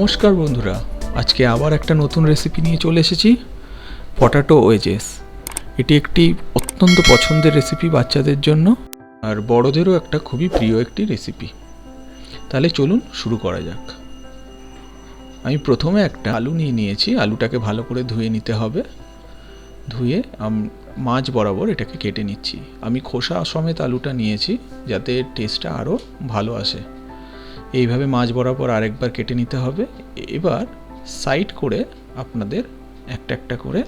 নমস্কার বন্ধুরা, আজকে আবার একটা নতুন রেসিপি নিয়ে চলে এসেছি। Potato wedges. এটি একটি অত্যন্ত পছন্দের রেসিপি বাচ্চাদের জন্য, আর বড়দেরও একটা খুবই প্রিয় একটি রেসিপি। তাহলে চলুন শুরু করা যাক। আমি প্রথমে একটা আলু নিয়ে নিয়েছি। আলুটাকে ভালো করে ধুয়ে নিতে হবে। ধুয়ে মাঝ বরাবর এটাকে কেটে নিচ্ছি। আমি খোসা সমেত আলুটা নিয়েছি যাতে টেস্টটা আরও ভালো আসে। এইভাবে মাঝ বরাবর আরেকবার কেটে নিতে হবে। এবার সাইড করে আপনাদের একটা একটা করে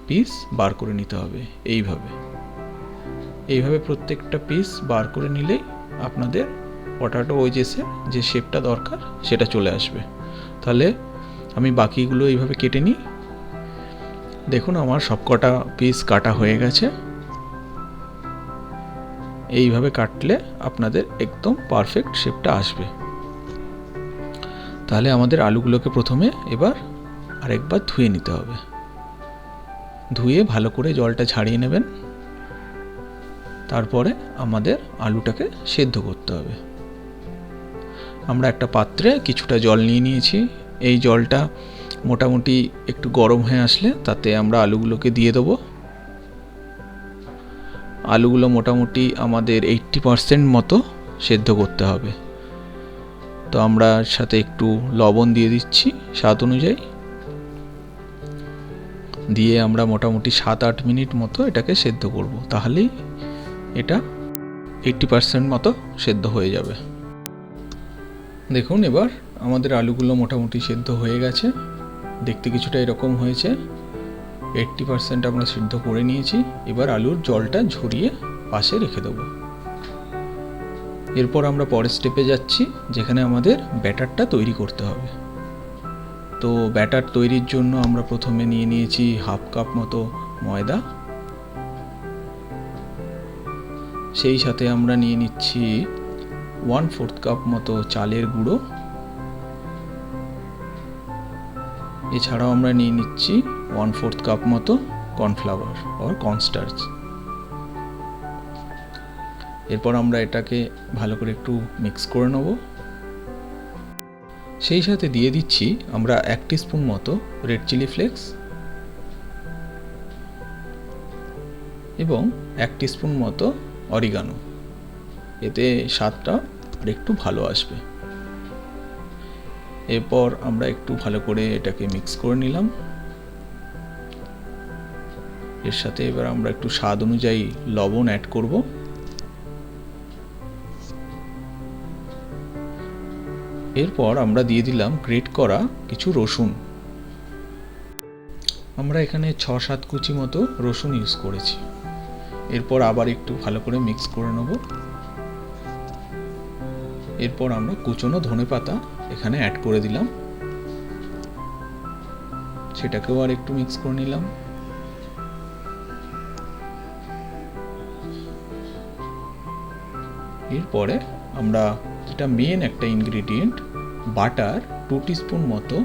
পিস বার করে নিতে হবে। এইভাবে প্রত্যেকটা পিস বার করে নিলেই আপনাদের পটাটো ওয়েজেসের যে শেপটা দরকার সেটা চলে আসবে। তাহলে আমি বাকিগুলো এইভাবে কেটে নিই। দেখুন আমার সবকটা পিস কাটা হয়ে গেছে। এইভাবে কাটলে আপনাদের একদম পারফেক্ট শেপটা আসবে। তাহলে আমাদের আলুগুলোকে প্রথমে এবার আরেকবার ধুয়ে নিতে হবে। ধুয়ে ভালো করে জলটা ঝাড়িয়ে নেবেন। তারপরে আমাদের আলুটাকে সেদ্ধ করতে হবে। আমরা একটা পাত্রে কিছুটা জল নিয়ে নিয়েছি। এই জলটা মোটামুটি একটু গরম হয়ে আসলে তাতে আমরা আলুগুলোকে দিয়ে দেবো। আলুগুলো মোটামুটি আমাদের 80% মতো সেদ্ধ করতে হবে। তো আমরা সাথে একটু লবণ দিয়ে দিচ্ছি স্বাদ অনুযায়ী। দিয়ে আমরা মোটামুটি 7-8 মিনিট মতো এটাকে সেদ্ধ করব। তাহলেই এটা 80% মতো সেদ্ধ হয়ে যাবে। দেখুন এবার আমাদের আলুগুলো মোটামুটি সেদ্ধ হয়ে গেছে। দেখতে কিছুটা এরকম হয়েছে। 80% আমরা সিদ্ধ করে নিয়েছি। এবার আলুর জলটা ঝরিয়ে পাশে রেখে দেবো। এরপর আমরা পরের স্টেপে যাচ্ছি, যেখানে আমাদের ব্যাটারটা তৈরি করতে হবে। তো ব্যাটার তৈরির জন্য আমরা প্রথমে নিয়ে নিয়েছি 1/2 কাপ মতো ময়দা। সেই সাথে আমরা নিয়ে নিচ্ছি 1/4 কাপ মতো চালের গুঁড়ো। এছাড়াও আমরা নিয়ে নিচ্ছি 1/4 কাপ মতো কর্নফ্লাওয়ার অর কর্নস্টার্চ। এরপর আমরা এটাকে ভালো করে একটু মিক্স করে নেব। সেই সাথে দিয়ে দিচ্ছি আমরা 1 টিস্পুন মতো রেড চিলি ফ্লেক্স এবং 1 টিস্পুন মতো অরিগানো। এতে স্বাদটা আর একটু ভালো আসবে। এরপর আমরা একটু ভালো করে এটাকে মিক্স করে নিলাম। এর সাথে এবার আমরা একটু স্বাদ অনুযায়ী লবণ অ্যাড করব। এরপর আমরা দিয়ে দিলাম গ্রেট করা কিছু রসুন। আমরা এখানে 6-7 কুচি মতো রসুন ইউজ করেছি। এরপর আবার একটু ভালো করে মিক্স করে নেব। এরপর আমরা কুচনো ধনেপাতা এখানে অ্যাড করে দিলাম। সেটাকেও আর একটু মিক্স করে নিলাম। এরপরে আমরা যেটা মেন একটা ইনগ্রেডিয়েন্ট বাটার 2 টিস্পুন মতো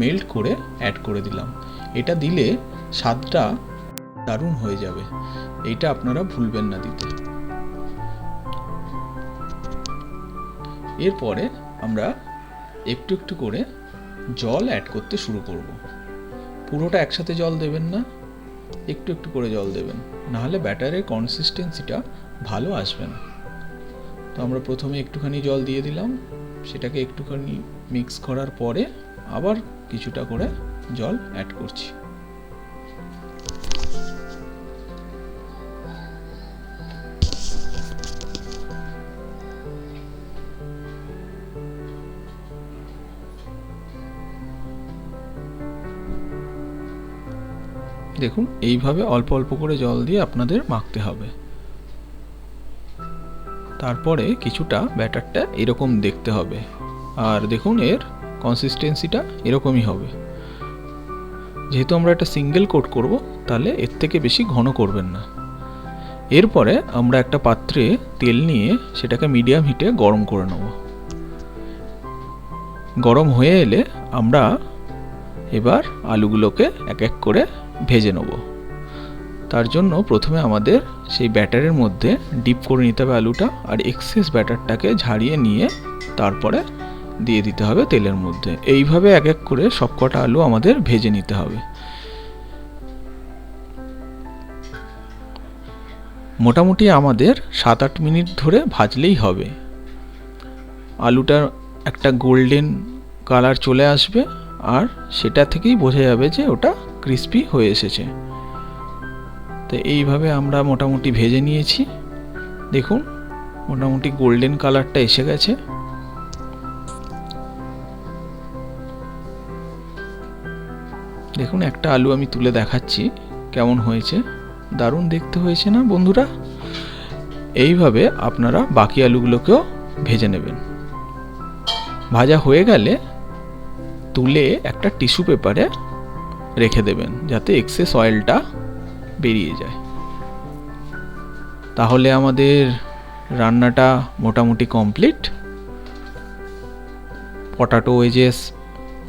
মেল্ট করে অ্যাড করে দিলাম। এটা দিলে স্বাদটা দারুণ হয়ে যাবে। এইটা আপনারা ভুলবেন না দিতে। এরপরে আমরা একটু একটু করে জল অ্যাড করতে শুরু করব। পুরোটা একসাথে জল দেবেন না, একটু একটু করে জল দেবেন, নাহলে ব্যাটারের কনসিস্টেন্সিটা ভালো আসবে না। তো আমরা প্রথমে একটুখানি জল দিয়ে দিলাম। সেটাকে একটুখানি মিক্স করার পরে আবার কিছুটা করে জল অ্যাড করছি। দেখুন এইভাবে অল্প অল্প করে জল দিয়ে আপনাদের মাখতে হবে। তারপরে কিছুটা ব্যাটারটা এরকম দেখতে হবে। আর দেখুন এর কনসিস্টেন্সিটা এরকমই হবে। যেহেতু আমরা একটা সিঙ্গেল কোট করব, তাহলে এর থেকে বেশি ঘন করবেন না। এরপরে আমরা একটা পাত্রে তেল নিয়ে সেটাকে মিডিয়াম হিটে গরম করে নেব। গরম হয়ে এলে আমরা এবার আলুগুলোকে এক এক করে ভেজে নেব। তার জন্য প্রথমে আমাদের সেই ব্যাটারের মধ্যে ডিপ করে নিতে হবে আলুটা, আর এক্সেস ব্যাটারটাকে ঝাড়িয়ে নিয়ে তারপরে দিয়ে দিতে হবে তেলের মধ্যে। এইভাবে এক এক করে সবকটা আলু আমাদের ভেজে নিতে হবে। মোটামুটি আমাদের 7-8 মিনিট ধরে ভাজলেই হবে। আলুটার একটা গোল্ডেন কালার চলে আসবে, আর সেটা থেকেই বোঝা যাবে যে ওটা ক্রিস্পি হয়ে এসেছে। তো এইভাবে আমরা মোটামুটি ভেজে নিয়েছি। দেখুন মোটামুটি গোল্ডেন কালারটা এসে গেছে। দেখুন একটা আলু আমি তুলে দেখাচ্ছি কেমন হয়েছে, দারুণ দেখতে হয়েছে না বন্ধুরা? এইভাবে আপনারা বাকি আলুগুলোকেও ভেজে নেবেন। ভাজা হয়ে গেলে তুলে একটা টিস্যু পেপারে রেখে দেবেন, যাতে এক্সেস অয়েলটা বেরিয়ে যায়। তাহলে আমাদের রান্নাটা মোটামুটি কমপ্লিট। পটাটো ওয়েজেস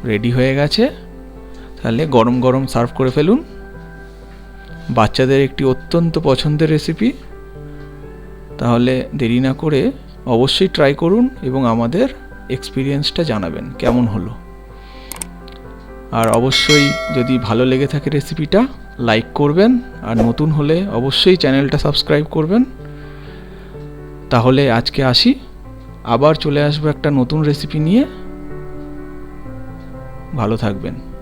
রেডি হয়ে গেছে। তাহলে গরম গরম সার্ভ করে ফেলুন। বাচ্চাদের একটি অত্যন্ত পছন্দের রেসিপি। তাহলে দেরি না করে অবশ্যই ট্রাই করুন এবং আমাদের এক্সপিরিয়েন্সটা জানাবেন কেমন হলো। আর অবশ্যই যদি ভালো লেগে থাকে রেসিপিটা লাইক করবেন, আর নতুন হলে অবশ্যই চ্যানেলটা সাবস্ক্রাইব করবেন। তাহলে আজকে আসি, আবার চলে আসবো একটা নতুন রেসিপি নিয়ে। ভালো থাকবেন।